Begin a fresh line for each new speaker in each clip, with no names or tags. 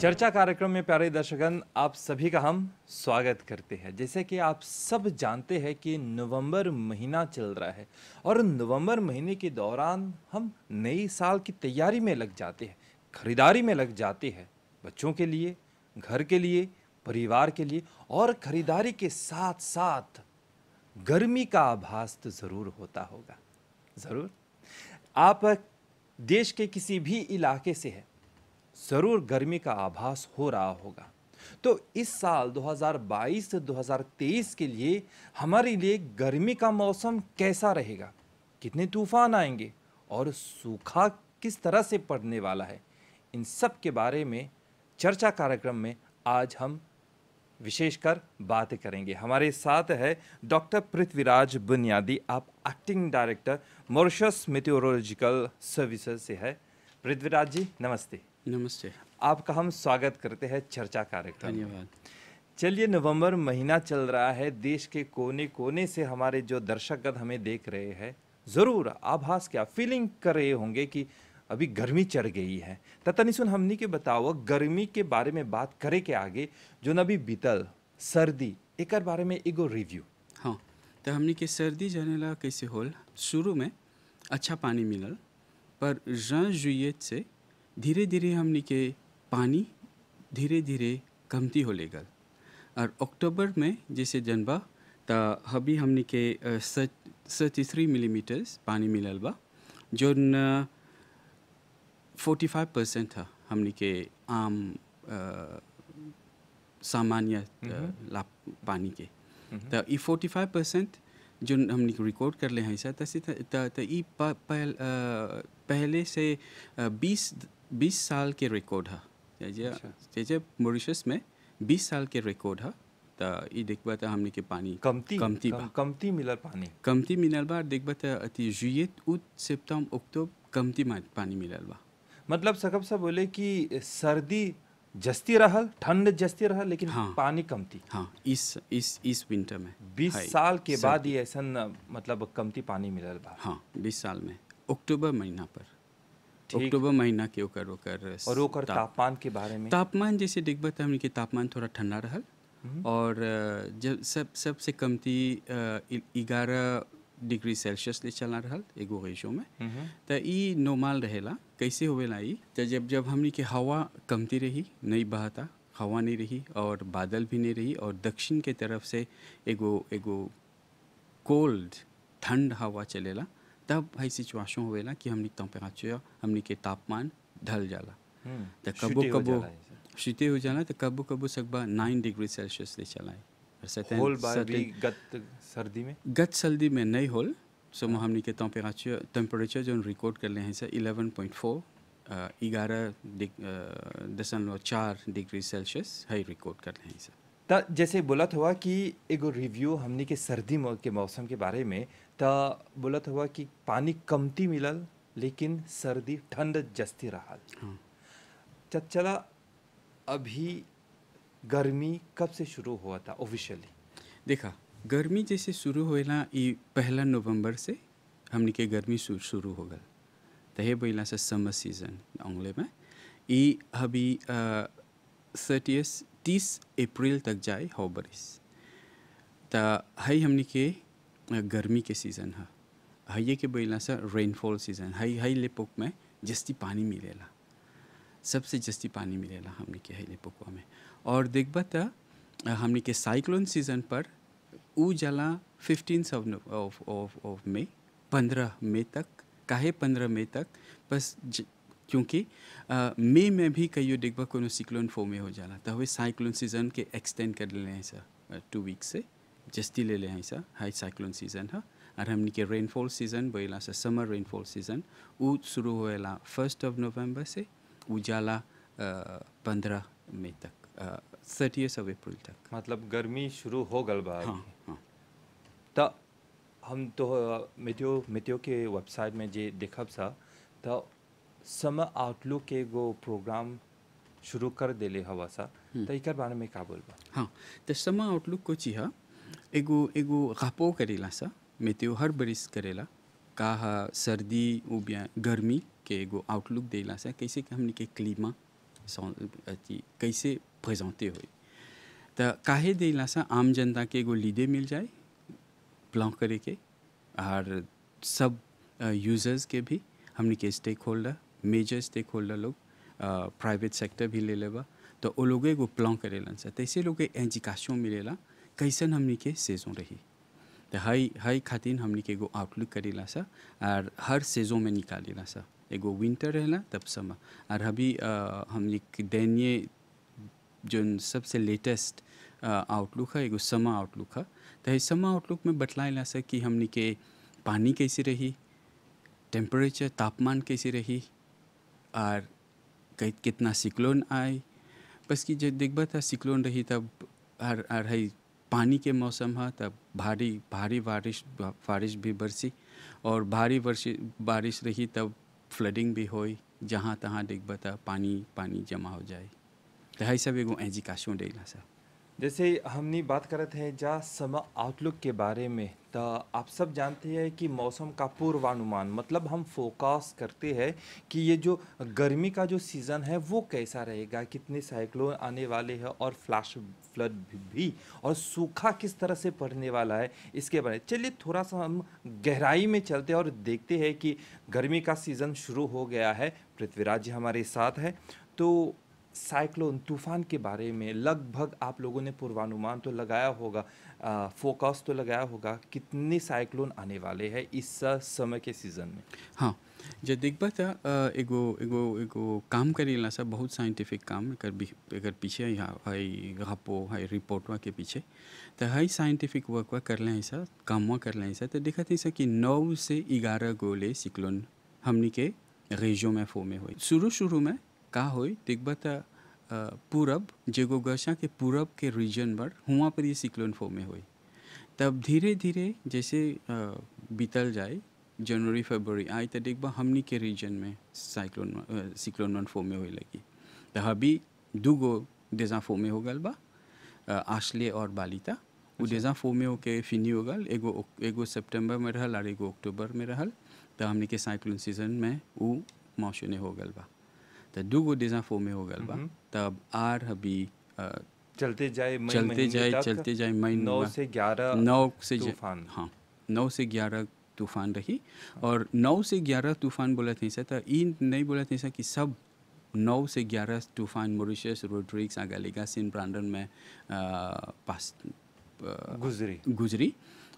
चर्चा कार्यक्रम में प्यारे दर्शकगण आप सभी का हम स्वागत करते हैं। जैसे कि आप सब जानते हैं कि नवंबर महीना चल रहा है और नवंबर महीने के दौरान हम नई साल की तैयारी में लग जाते हैं, खरीदारी में लग जाते हैं, बच्चों के लिए, घर के लिए, परिवार के लिए। और खरीदारी के साथ साथ गर्मी का आभास तो ज़रूर होता होगा। ज़रूर आप देश के किसी भी इलाके से हैं, ज़रूर गर्मी का आभास हो रहा होगा। तो इस साल 2022-2023 के लिए हमारे लिए गर्मी का मौसम कैसा रहेगा, कितने तूफान आएंगे और सूखा किस तरह से पड़ने वाला है, इन सब के बारे में चर्चा कार्यक्रम में आज हम विशेषकर बातें करेंगे। हमारे साथ है डॉक्टर पृथ्वीराज बुनियादी, आप एक्टिंग डायरेक्टर मॉरिशस मेटेओरोलॉजिकल सर्विसेज से है। पृथ्वीराज जी नमस्ते।
नमस्ते।
आपका हम स्वागत करते हैं चर्चा कार्यक्रम में।
धन्यवाद।
चलिए, नवंबर महीना चल रहा है, देश के कोने कोने से हमारे जो दर्शकगण हमें देख रहे हैं ज़रूर आभास क्या फीलिंग कर रहे होंगे कि अभी गर्मी चढ़ गई है। तनी सुन हमनी के बताओ, गर्मी के बारे में बात करे के आगे जो नबी बीतल सर्दी एक बारे में एगो रिव्यू।
हाँ, तो हमने के सर्दी जानेला कैसे होल। शुरू में अच्छा पानी मिलल, पर जून जुलियत से धीरे धीरे हमने के पानी धीरे धीरे कमती हो लेगल। और अक्टूबर में जैसे जनबा तो अभी हमने के 33 मिलीमीटर पानी मिलल बा, जो 45% था हमने के आम सामान्य लाभ पानी के। तो ये 45% जो हमने रिकॉर्ड कर ले हैं सर, तसी तो ये पहले से 20 साल के रिकॉर्ड है। जैसे मॉरिशस में 20 साल के रिकॉर्ड है। तो ये देखबा तो हमने के पानी
कमती मिलल बा।
देखबा तो अति जुलियत उत सितंबर अक्टूबर कमती पानी मिलल बा।
मतलब सकब सा बोले कि सर्दी जस्ती रहल, ठंड जस्ती रहल, लेकिन
हाँ,
पानी कमती।
हाँ, इस विंटर में
20 साल के बाद ये ऐसा मतलब कमती पानी मिलल बा।
हाँ, 20 साल में अक्टूबर महीना पर, अक्टूबर महीना के
ओकर तापमान के बारे में।
तापमान जैसे देखबा तो हमने के तापमान थोड़ा ठंडा रहल और जब सबसे कमती 11 डिग्री सेल्सियस ले चला रहल एगो रेशो में। तो ये नॉर्मल रहेला। कैसे होवेला ई तो जब हमनी के हवा कमती रही, नहीं बहता, हवा नहीं रही और बादल भी नहीं रही और दक्षिण के तरफ से एगो कोल्ड ठंड हवा चलेला, तब भाई सिचुएशन होवेला कि हमनी टेम्परेचर हमनी के तापमान ढल जाला। तो कबो शीते हो जाला, तो कबो सकबा 9 डिग्री सेल्सियस ले चला है। गत सर्दी में नहीं होल। सो हमनी के टेम्परेचर जो रिकॉर्ड कर ले हैं सर 11.4 11.4 डिग्री सेल्सियस है रिकॉर्ड कर ले हैं सर।
तो जैसे बोलत हुआ कि एगो रिव्यू हमनी के सर्दी के मौसम के बारे में, तो बोलत हुआ कि पानी कमती मिलल लेकिन सर्दी ठंड जस्ती रहल। हाँ। चला अभी गर्मी कब से शुरू हुआ था ऑफिशियली?
देखा, गर्मी जैसे शुरू होएला ये 1 नवंबर से हमने के गर्मी शुरू हो गल। तो ये बोला से समर सीजन अंग्रेजी में। ये अभी 30 अप्रैल तक जाए हो बरिस। तो है हमने के गर्मी के सीज़न है। ये के बोला से रेनफॉल सीजन है लेपोक में जस्ती पानी मिलेला, सबसे जस्ती पानी मिलेला हमने के है लेपोकवा में। और देखबा तो हमने के साइक्लोन सीजन पर ऊ जाला 15 ऑफ मई, 15 मई तक। काहे 15 मई तक? बस क्योंकि मई में भी कईयो देखबा कोनो साइक्लोन फॉर्म में हो जाला, तो वे साइक्लोन सीजन के एक्सटेंड कर ले हैं सर 2 वीक से जस्ती ले हैं सर। हाई साइक्लोन सीजन है। और हमने के रेनफॉल सीजन बोला से समर रेनफॉल सीजन ऊ शुरू होएला 1 नवंबर से उजाला 15 मई तक, 30 अप्रैल तक।
मतलब गर्मी शुरू हो गल बा।
हाँ।
तो हम तो मेटेओ के वेबसाइट में जे देखब सा, तो समर आउटलुक के एगो प्रोग्राम शुरू कर देले हवा सा, तो एकर बारे में का बोलबा?
हाँ, तो समर आउटलुक को चिहा एगो रापो करेला सा, मेटेओ हर बरिस करेला का सर्दी उबिया गर्मी के एगो आउटलुक देला सा, कैसे कि हमने के क्लीमा कैसे प्रेजेंटे होई। तो काहे देला सा आम जनता के एगो लीडे मिल जाए प्लान करे के, और सब यूजर्स के भी, हमने के stakeholder, major stakeholder लोग, प्राइवेट सेक्टर भी ले लेबा, तो वो लोग एगो प्लान करेलन सा, तैसे लोग एजुकेशन मिलेला कैसन हमने के सेजों रही। तो हाई खातिर हमने के एगो आउटलुक करेला सा, और हर सेजों में निकालेला सा, एगो विंटर रहला तब समर, और अभी हमने के दैनिये जो सबसे लेटेस्ट आउटलुक है एगो समर आउटलुक है। तो इस समर आउटलुक में बतलाइला सा कि हमने के पानी कैसे रही, टेम्परेचर तापमान कैसे रही, और कितना सिक्लोन आए। बस कि जब देखबा था सिक्लोन रही तब हर है पानी के मौसम है, तब भारी भारी बारिश भी बरसी, और भारी बारिश रही तब फ्लडिंग भी होई, जहाँ तहाँ देखबा था पानी जमा हो जाए। तो है सब एगो एजुकेशन देला सा।
जैसे हमने बात करते हैं जा समर आउटलुक के बारे में, तो आप सब जानते हैं कि मौसम का पूर्वानुमान मतलब हम फोकास करते हैं कि ये जो गर्मी का जो सीज़न है वो कैसा रहेगा, कितने साइक्लोन आने वाले हैं और फ्लैश फ्लड भी, और सूखा किस तरह से पड़ने वाला है इसके बारे में। चलिए थोड़ा सा हम गहराई में चलते हैं और देखते हैं कि गर्मी का सीज़न शुरू हो गया है। पृथ्वीराज जी हमारे साथ है, तो साइक्लोन तूफान के बारे में लगभग आप लोगों ने पूर्वानुमान तो लगाया होगा, फोकस तो लगाया होगा, कितने साइक्लोन आने वाले हैं इस समय के सीज़न में।
हाँ, जब देखबा था एगो एगो एगो काम करेला सा, बहुत साइंटिफिक काम एकर पीछे है रपो है रिपोर्टवा के पीछे, तो है साइंटिफिक वर्कवा करले हैं सा, कामवा करले हैं सा। तो देखते हैं सा कि 9 से 11 गोले सिक्लोन हमनी के रेजियो में फॉर्म हुई। शुरू में का होई देखबा था पूरब जेगो गशा के पूरब के रीजन पर हुआ पर ये सिक्लोन फॉर्म हुई। तब धीरे धीरे जैसे बीतल जाए, जनवरी फरवरी आई, तो देखबा हमनी के रीजन में सिक्लोन फॉर्म होए लगी। तो अभी दूगो डेजा फॉर्म हो गल बा, आश्ले और बालिता। वो डेजा फॉर्म होके फिनी हो गल, एगो सितंबर में रहल और एगो अक्टूबर में रहल। तो हमनी के साइक्लोन सीजन में वो मौसम हो गल बा, तो दूगो डेजा फॉर्म हो गल बा। तब आर अभी
चलते जाए मई 9 से 11 तूफान।
हाँ, 9 से 11 तूफान रही, और 9 से 11 तूफान बोला थे सर, तो इन नहीं बोला थे सर कि सब 9 से 11 तूफान मॉरिशस, रोड्रिग्स, आगालेगा, सेंट ब्रांडन में पास गुजरी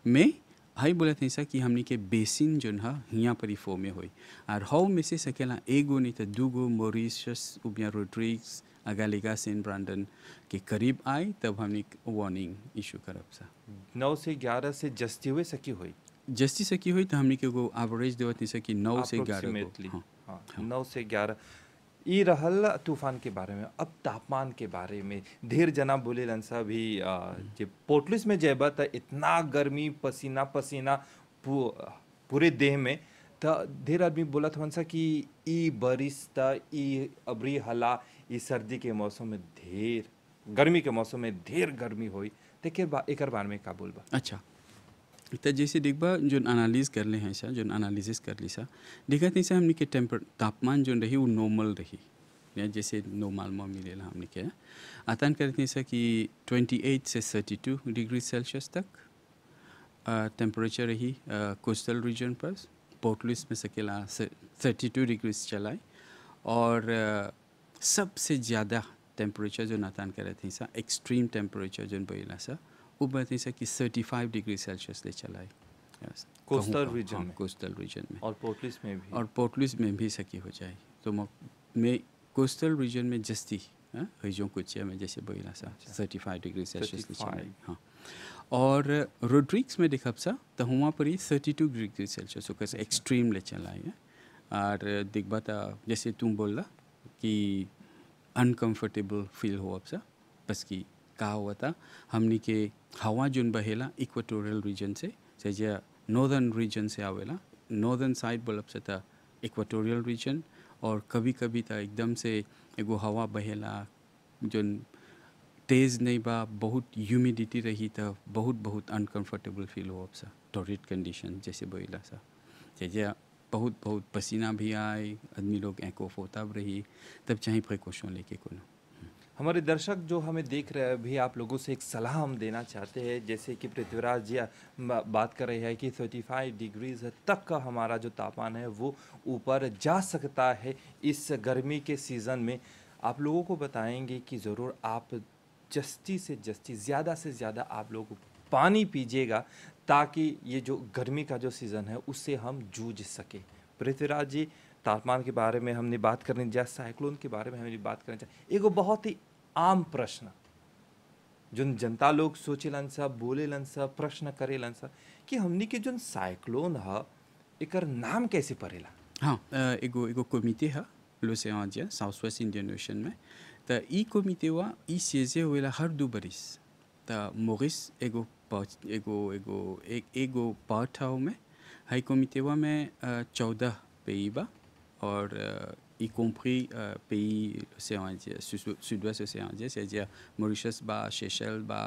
में हाई बोला थे सर कि हमनी के बेसिन जो है यहाँ पर ही फॉर्म हुई, और हाउ में से सकेला एगो नहीं तो दूगो मॉरिशस उबिया रोड्रिग्स आगालेगा सेंट ब्रांडन के करीब आई, तब हमने वार्निंग इशू करब सा।
9 से 11 से जस्ती हुए सकी हुई
तो हमने के एगो एवरेज देवत नहीं कि 9 से 11
हाँ, 9 से 11 ई रहल तूफान के बारे में। अब तापमान के बारे में ढेर जना बोले लंसा भी, जे पोर्टलिस में जेबा त इतना गर्मी, पसीना पसीना पूरे देह में, तो ढेर आदमी बोलत हवन कि ई बारिश त ई अबरी हला ई सर्दी के मौसम में ढेर गर्मी के मौसम में ढेर गर्मी होई, तो एकर बारे में का बोलबा।
अच्छा, तो जैसे देखबा जो एनालिस कर ले हैं सा, जो एनालिसिस कर ली सा, देखा थी सा हमने के तापमान जो रही वो नॉर्मल रही, या जैसे नॉर्मल में मिलेला हमने के आतान करते सा कि 28 से 32 डिग्री सेल्सियस तक टेम्परेचर रही कोस्टल रीजन पर। पोर्टलिस में सकेला 32 डिग्री चलाए, और सबसे ज़्यादा टेम्परेचर जो नातान करे थे सा, एक्सट्रीम टेम्परेचर जो बोला सा, वो बताते सा कि 35 डिग्री सेल्सियस ले चलाए
कोस्टल रीजन में।
कोस्टल रीजन में
और पोर्टलिस में
भी सकी हो जाए। तो मैं कोस्टल रीजन में जस्ती हजों कुछ में जैसे बोला सा 35 डिग्री सेल्सियस ले चलाए। हाँ, और रोड्रिग्स में देखब सा तो हुआ पर ही 32 डिग्री सेल्सियस होकर एक्सट्रीम ले चलाए। और देखबा था जैसे तुम बोला कि अनकम्फर्टेबल फील हो अब सा, बस कि का हुआ था हमनी के हवा जोन बहेला इक्वेटोरियल रीजन से जे नॉर्दर्न रीजन से आवेला, नॉर्दर्न साइड बोलब से था इक्वेटोरियल रीजन, और कभी कभी था एकदम से एगो हवा बहेला जोन तेज़ नहीं बा, बहुत ह्यूमिडिटी रही, था बहुत अनकम्फर्टेबल फील हो अब सा, टॉरिड कंडीशन जैसे बोला सा जे बहुत बहुत पसीना भी आए, आदमी लोग एकोफ होता रही, तब चाहे प्रिकॉशन लेके कोनो।
हमारे दर्शक जो हमें देख रहे हैं भी, आप लोगों से एक सलाह हम देना चाहते हैं। जैसे कि पृथ्वीराज जी बात कर रहे हैं कि 35 डिग्रीज तक का हमारा जो तापमान है वो ऊपर जा सकता है इस गर्मी के सीज़न में। आप लोगों को बताएंगे कि ज़रूर आप जस्ती से जस्ती, ज़्यादा से ज़्यादा आप लोग पानी पीजिएगा, ताकि ये जो गर्मी का जो सीज़न है उससे हम जूझ सके। पृथ्वीराज जी, तापमान के बारे में हमने बात करनी, जा साइक्लोन के बारे में हमने बात करनी चाहिए। एगो बहुत ही आम प्रश्न जो जनता लोग सोचेलन सा, बोलेलन सा, प्रश्न करेलन सा कि हमनी के जो साइक्लोन है एकर नाम कैसे पड़ेला।
हाँ, एगो एगो कमिटी है l'océan Indien, south West Indian ocean में। त ई कमिटी वा ई सीजे होएला हर 2 बरिस। त मोरिस एगो एगो पार्ट है में। हाई कमिटी वा में 14 pays बा, और y compris pays l'océan Indien, sud-ouest océan Indien, c'est-à-dire Mauritius बा, सेशेल बा,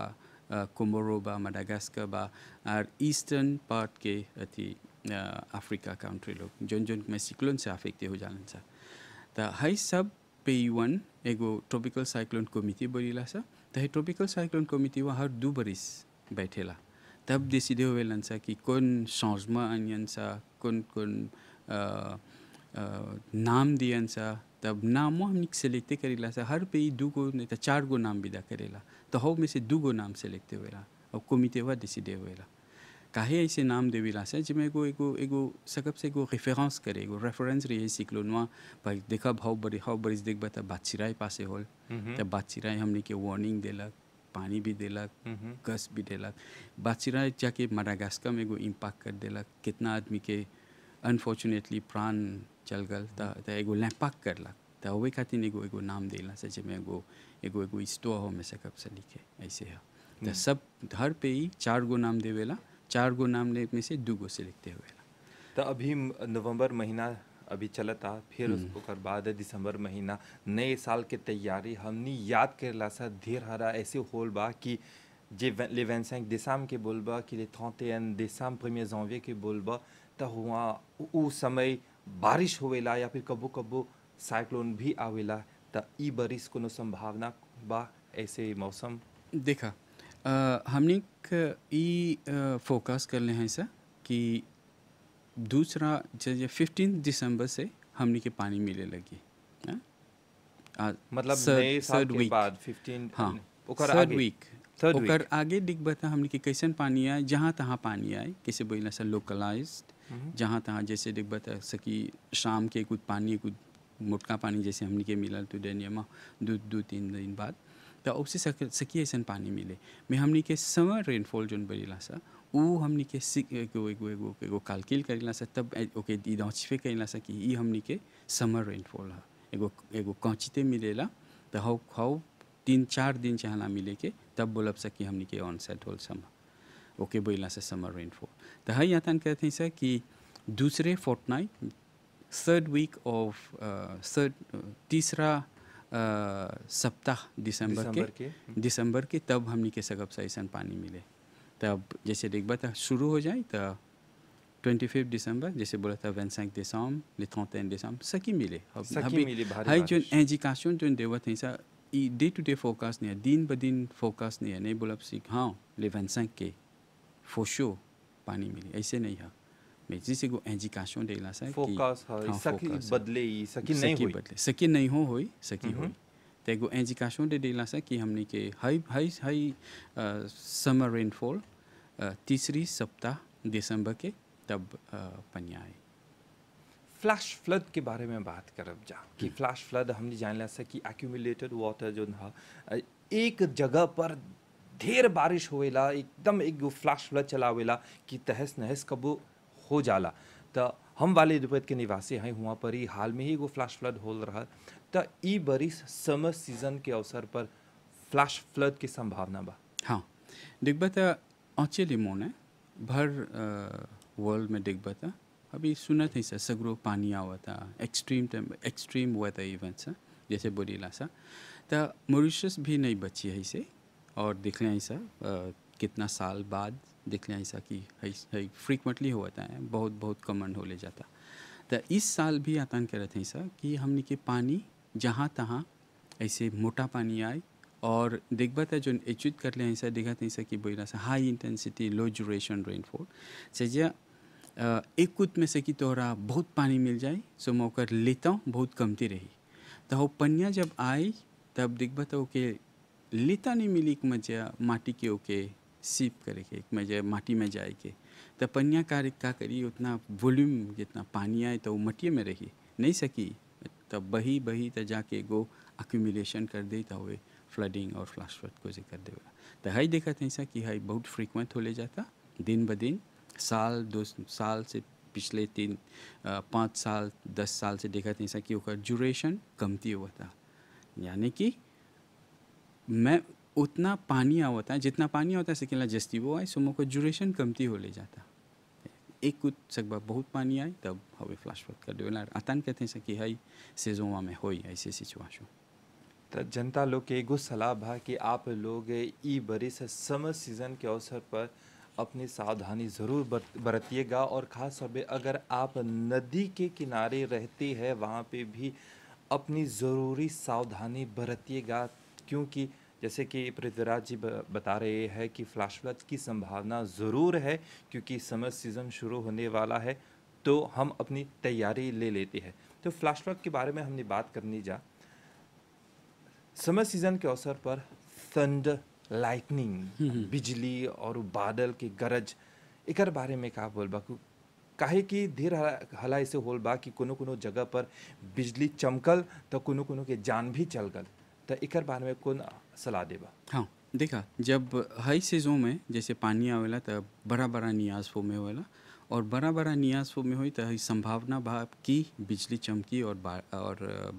कोमोरो बा, मडागास्कर बा, और ईस्टर्न पार्ट के अति अफ्रीका कंट्री लोग जोन जोन में सिक्लोन से अफेक्ट हो जालन सा। त हाई सब पेई 1 एगो ट्रॉपिकल साइक्लोन कमिटी बनीला सा। त है ट्रॉपिकल साइक्लोन कमिटी वा हर 2 बरिस बैठेला, तब डिसाइड होवेलन सा कि कौन चेंजमेंट आनियन सा, कौन कौन नाम दियन सा। तब नामो हमने सेलेक्ट करेला सा, हर पे 2 गो नहीं तो 4 गो नाम विदा करेला। तो हो में से 2 गो नाम सेलेक्ट होवेला और कमिटी वा डिसाइड होवेला काहे ऐसे नाम देवेला सा, जिसमें एगो एगो एगो सकब से एगो रेफरेंस करे, एगो रेफरेंस रही सिक्लोनवा पर। देखा हाउ बरिस देख बता बादशिराई पासे होल, तब बादशिराई हमने के वार्निंग देलक, पानी भी देलक, गस भी देलक। बादशिराई जाके मडागास्कर में एगो इम्पैक्ट कर देलक, कितना आदमी के अनफॉर्चुनेटली प्राण चल गल। त एगो लैम्पाक करलक, त वही खातिर एगो एगो नाम देला से, जिसमें एगो एगो एगो स्टोर हो में सकब से लिखे ऐसे है। त सब हर पे ही 4 गो नाम देवेला, 4 गो नाम में से 2 गो सेलेक्ट होवेला।
तो अभी नवंबर महीना अभी चलता, फिर उसके बाद दिसंबर महीना, नए साल के तैयारी हमनी याद करेला सा। ढेर हरा ऐसे होल बा कि जे ले 25 दिसंबर के बोलबा कि ले 31 दिसंबर 1er janvier के बोलबा, तो हुआ उ समय बारिश होवेला या फिर कबो कबो साइक्लोन भी आवेला। तो ई बरिस कोनो संभावना बा ऐसे मौसम?
देखा हमने ई फोकस कर ले हैं सर कि दूसरा जैसे 15 दिसंबर से हमने के पानी मिले लगी,
मतलब नए साल के बाद 15,
हाँ,
ओकर
थर्ड
आगे
वीक ओकर आगे दिख बता हमने के कैसन पानी आए, जहाँ तहाँ पानी आए, कैसे बोला सर लोकलाइज्ड, जहाँ तहाँ जैसे दिख बता सकी शाम के कुछ पानी, कुछ मोटका पानी जैसे हमने के मिला तो डेनियमा 2-3 दिन बाद, तो उससे सकी ऐसा पानी मिले। में हमने के समर रेनफॉल जोन बरीला सा, वो हमने के एगो एगो एगो एगो कैलकुलेट करेला सा, तब ओके आइडेंटिफाई करेला सा कि ये हमने के समर रेनफॉल है। एगो एगो कांचिते मिलेला, तो हाउ 3-4 दिन चाहना मिले के, तब बोलब सकी हमने के ऑन सेट होल समर, ओके बोला से समर रेनफॉल। तो है यातन कहते हैं सर कि दूसरे फोर्टनाइट, थर्ड वीक ऑफ तीसरा सप्ताह दिसंबर के तब हमने के सकब से ऐसा पानी मिले। तब जैसे देखबा था शुरू हो जाए तो 25 दिसंबर जैसे बोला था 25 दिसंबर ले 31 दिसंबर सकी मिले। हाई जो एजुकेशन जो देवत है सा डे टू डे फोकस नहीं है, दिन ब दिन फोकस नहीं है, नहीं बोला सीख हाँ ले 25 के फोशो पानी मिले, ऐसे नहीं है। मैं जिसे को एजुकेशन देला सा
फोकस है, सकी बदले सकी नहीं होई सकी होई, तो एगो एजुकेशन दे देला सा कि हमने के हाई समर रेनफॉल तीसरी सप्ताह दिसंबर के तब पनिया है। फ्लैश फ्लड के बारे में बात करब जा कि फ्लैश फ्लड हमने जानला सा कि एक्यूमुलेटेड वाटर जो है एक जगह पर ढेर बारिश होवेला, एकदम एक फ्लैश फ्लड चलावेला कि तहस नहस कबो हो जाला। तो हम वाले दुपहर के निवासी हैं, वहाँ पर ही हाल में ही वो फ्लैश फ्लड हो रहा। तो ई बरिस समर सीजन के अवसर पर फ्लैश फ्लड की संभावना बा।
हाँ देख बता ऑचेली मोने भर वर्ल्ड में देख बता अभी सुना था सर सगरो पानी आवा था, एक्सट्रीम वेदर इवेंट्स जैसे बोलीला सा। तो मॉरिशस भी नहीं बची है इसे, और देख लें ऐसा कितना साल बाद देख लें ऐसा कि फ्रीक्वेंटली होता है, बहुत बहुत कॉमन हो ले जाता। तो इस साल भी आतान करत हैं सर कि हमने के पानी जहाँ तहाँ ऐसे मोटा पानी आए और देखबा था जो एचुत कर ले ऐसा देखा था ऐसा कि बोला सा हाई इंटेंसिटी लो ड्यूरेशन रेनफॉल से जो एक कुत में से कि तोहरा बहुत पानी मिल जाए सो मैं ओकर लेता हूँ बहुत कमती रही तो वो पनिया जब आई तब देखबा था ओके लेता नहीं मिली एक मजा माटी के ओके सीप करे के एक मजा माटी में जाए के तो पनिया कार्य का करी उतना वॉल्यूम जितना पानी आए तो वो मटिए में रही नहीं सकी तब बही बही तो जाके गो अक्यूमुलेशन कर दे तो वे फ्लडिंग और फ्लैश फ्लड को कर देगा तो हाई देखा था ऐसा कि हाई बहुत फ्रीक्वेंट हो ले जाता दिन ब दिन साल 2 साल से पिछले 5 साल 10 साल से देखा था ऐसा कि उसका ड्यूरेशन कमती हुआ था यानी कि मैं उतना पानी आवता है जितना पानी होता है सकेला जस्ती वो आए सुमो को ड्यूरेशन कमती हो ले जाता एक कुछ सकबा बहुत पानी आए तब हवे फ्लैश फ्लड कर देला आतन कहते हैं कि हाई सीजों में होई ऐसे सिचुएशन
तो जनता लोग के एगो सलाह बा कि आप लोग ई बरिस समर सीजन के अवसर पर अपनी सावधानी ज़रूर बरतिएगा और ख़ास तौर पे अगर आप नदी के किनारे रहते हैं वहाँ पे भी अपनी ज़रूरी सावधानी बरतिएगा क्योंकि जैसे कि पृथ्वीराज जी बता रहे हैं कि फ्लैश फ्लड की संभावना ज़रूर है क्योंकि समर सीज़न शुरू होने वाला है तो हम अपनी तैयारी ले लेते हैं। तो फ्लैश फ्लड के बारे में हमने बात करनी जा समर सीजन के अवसर पर थंडर लाइटनिंग बिजली और बादल के गरज एकर बारे में का बोलबा काहे कि ढेर हला ऐसे होल बा कि कोनो कोनो जगह पर बिजली चमकल तो कोनो कोनो के जान भी चल गल तो एकर बारे में कौन सलाह देबा।
हाँ देखा जब हाई सीजों में जैसे पानी आवेला तब बड़ा बड़ा नियाज फो में होएला और बड़ा बड़ा नियाज फो में होई तो संभावना बा कि बिजली चमकी और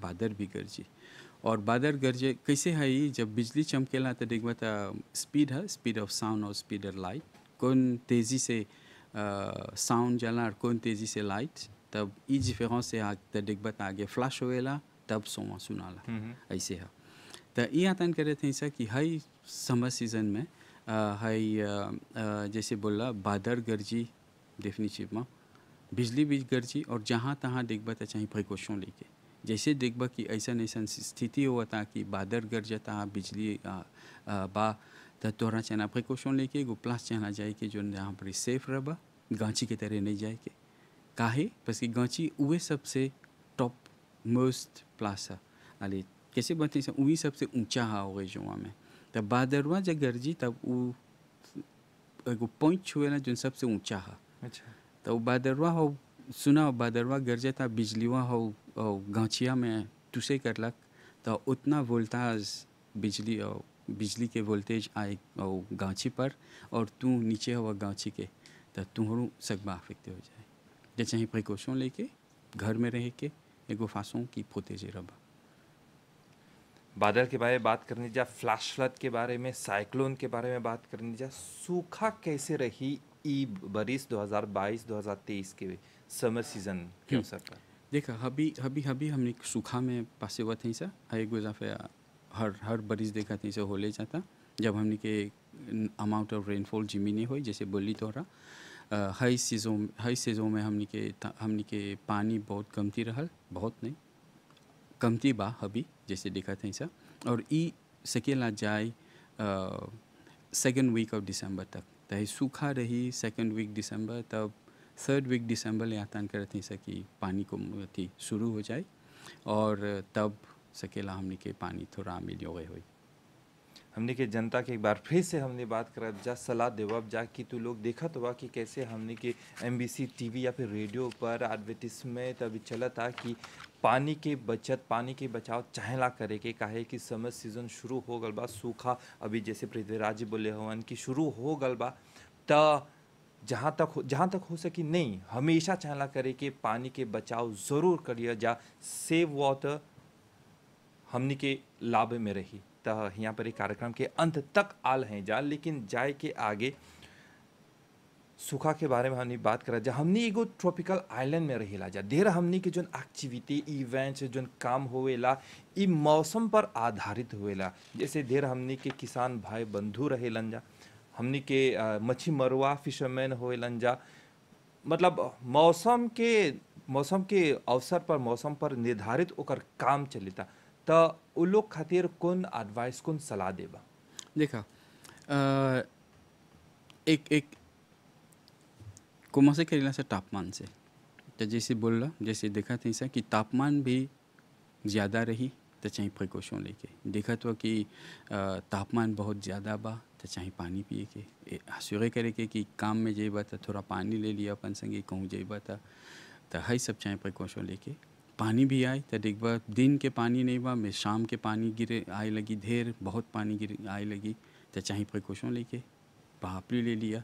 बादल भी गरजी और बादल गरजे कैसे है जब बिजली चमकेला तो देखबा तो स्पीड ऑफ साउंड और स्पीड ऑफ लाइट कौन तेज़ी से साउंड जला और कौन तेज़ी से लाइट तब ई डिफरेंस से तो देखबा तो आगे फ्लैश होएला तब सोमा सुनाला ऐसे है तो ये आतन करे थे ऐसा कि हाई समर सीजन में हाई जैसे बोला बादल गरजी डेफिनेटिव में बिजली भी गरजी और जहाँ तहाँ देखबा तो चाहिए प्रिकॉशन लेके जैसे देखबा कि ऐसा स्थिति हुआ था कि बादल गरजता बिजली बा तो तोरा चना प्रिकॉशन लेके एगो प्लास चना जाए के जो जहाँ पर सेफ रहा गांची की तरह नहीं जाए के काहे बस कि गांची उहे सबसे टॉप मोस्ट प्लास है अरे कैसे बनते हैं वही सबसे ऊंचा है हो गई जुआ में तब बादरवा जब गरजी तब वो एगो पॉइंट छुए ना जो सबसे ऊंचा है
अच्छा
तो बादरवा हो सुना बादरवा गरजता बिजलीवा हो गांचिया में टूसे करलक तो उतना वोल्टेज बिजली के वोल्टेज आए और गांची पर और तू नीचे हुआ गांची के तो तुम्हारू सकबा अफेक्ट हो जाए जैसे चाहिए प्रिकॉशन लेके घर में रह के एगो फांसों की प्रोटेजे रबा।
बादल के बारे में बात करनी जा फ्लैश फ्लड के बारे में साइक्लोन के बारे में बात करनी जा सूखा कैसे रही ई बरिस 2022-2023 के समर सीजन के अवसर पर
देखा हबी हमने सूखा में पासे हुआ थी सा एक गुजाफे हर बरिस देखा थी हो ले जाता जब हमने के अमाउंट ऑफ रेनफॉल जिमीनी हुई जैसे बोली तोहरा हाई सीजों में हमने के पानी बहुत कमती रहल बहुत नहीं कमती बा हबी जैसे देखा था ऐसा और ई सकेला जाए सेकेंड वीक ऑफ दिसंबर तक तो सूखा रही सेकेंड वीक दिसंबर तब थर्ड वीक दिसंबर ले आतान करते हैं कि पानी को थी शुरू हो जाए और तब सकेला हमने के पानी थोड़ा मिल गए हुई
हमने के जनता के एक बार फिर से हमने बात करा जा सलाह देवब जा कि तू लोग देखा तो कि कैसे हमने के MBC टीवी या फिर रेडियो पर एडवर्टिजमेंट अभी चला था कि पानी के बचत पानी के बचाव चाहेला करे के काहे कि समर सीजन शुरू हो गल बा सूखा अभी जैसे पृथ्वीराज जी बोले हवन कि शुरू हो गल बा त जहाँ तक हो सकी नहीं हमेशा चाहेला करे के पानी के बचाव ज़रूर करिए जा सेव वाटर हमने के लाभ में रही तो यहाँ पर एक कार्यक्रम के अंत तक आल हैं जा लेकिन जाए के आगे सूखा के बारे में हमने बात करा जा हमने एगो ट्रॉपिकल आइलैंड में रहेला जा ढेर हमने के जोन एक्टिविटी इवेंट्स जोन काम होवेला ई मौसम पर आधारित होवेला जैसे ढेर हमने के किसान भाई बंधु रहेलन जा हमने के मच्छी मरवा फिशरमैन होवेलन जा मतलब मौसम के मौसम के अवसर पर मौसम पर निर्धारित ओकर काम चलिता त उ लोग खातिर कौन एडवाइस कौन सलाह देबा?
देखा एक एक commencer करेला से तापमान से। तो जैसे बोला जैसे देखा था ऐसा कि तापमान भी ज़्यादा रही तो चाहिए प्रिकॉशन लेके। देखा तो कि तापमान बहुत ज़्यादा बा तो चाहिए पानी पिए के आश्चर्य करे के कि काम में जेबा तो थोड़ा पानी ले लिया अपन संगे कहूँ जेबा तो हई सब चाहिए प्रिकॉशन लेके। पानी भी आए तो देखबा दिन के पानी नहीं बा मैं शाम के पानी गिरे आए लगी ढेर बहुत पानी गिरे आए लगी तो चाहिए प्रिकॉशन लेके पापड़ी ले लिया।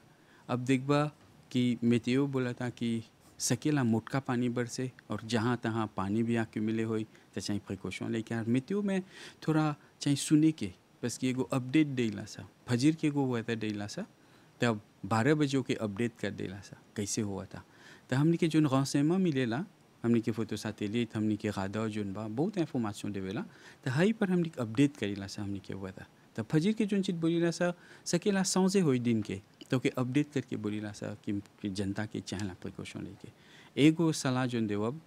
अब देखबा कि मेतेओ बोला था कि सकेला मोटका पानी बरसे और जहाँ तहाँ पानी भी आके मिले होई तो चाहिए प्रिकॉशन लेके। और मेतेओ में थोड़ा चाहिए सुने के बस कि एगो अपडेट देला सा फजीर के एगो हुआ था देला सा तब 12 बजे के अपडेट कर देला सा कैसे हुआ था। तो हमने के जोन गौसेमा मिलेला हमने के फोटो सैटेलाइट हमने के राडार जोन बा बहुत इंफॉर्मेशन देवेला तो हाई पर हमने अपडेट करेला सा हमने के हुआ था। तो फजीर के जोन चीज बोलीला सा सकेला सौजे होई दिन के तो के अपडेट करके बोलीला सा कि जनता के चाहला प्रिकॉशन लेके। एगो सलाह जोन देवब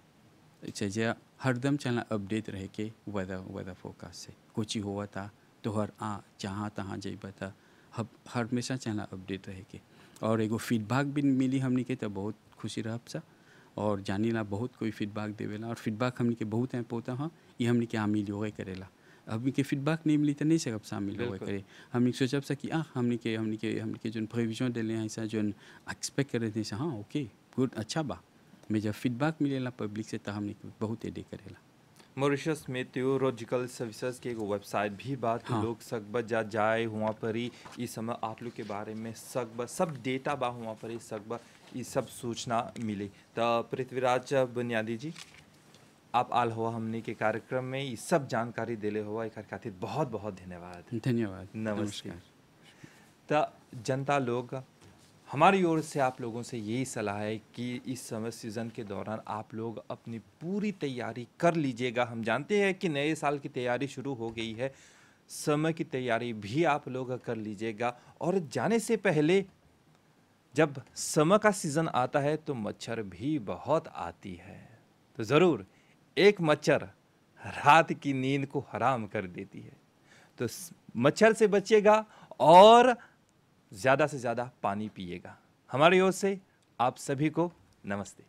जे हरदम चलना अपडेट रह के वेदर फोरकास्ट से कुछ हुआ था तो हर जहाँ तहाँ जेबा था हमेशा चलना अपडेट रह के। और एगो फीडबैक भी मिली हमने के तो बहुत खुशी रह सा और जानीला बहुत कोई फीडबैक देवेला और फीडबैक हमने के बहुत इम्पोर्टेंट हाँ ये हमने के आमिल होगे करेला। अभी के फीडबैक नहीं मिली तो नहीं सकब शामिल होगा करे। हमने सोचब सा कि हमने के जो प्रोविजन दिले हैं ऐसा जो एक्सपेक्ट करे थे हाँ ओके गुड अच्छा बा मैं जब फीडबैक मिलेला पब्लिक से तो हमने बहुत एडे करेला।
मॉरिशस मेट्रोलॉजिकल सर्विसेज के एगो वेबसाइट भी बात
हाँ।
लोग सकबा जाए हुआ पर ही इस समय आप लोग के बारे में सकबा सब डेटा बा हुआ पर ही सकबा ये सब सूचना मिली। तो पृथ्वीराज बुनियादी जी आप आल हुआ हमने के कार्यक्रम में ये सब जानकारी दिले हुआ एक खातिर बहुत बहुत धन्यवाद।
धन्यवाद
नमस्कार। तो जनता लोग हमारी ओर से आप लोगों से यही सलाह है कि इस समय सीज़न के दौरान आप लोग अपनी पूरी तैयारी कर लीजिएगा। हम जानते हैं कि नए साल की तैयारी शुरू हो गई है, समय की तैयारी भी आप लोग कर लीजिएगा। और जाने से पहले जब समय का सीज़न आता है तो मच्छर भी बहुत आती है, तो ज़रूर एक मच्छर रात की नींद को हराम कर देती है। तो मच्छर से बचिएगा और ज़्यादा से ज़्यादा पानी पिएगा। हमारी ओर से आप सभी को नमस्ते।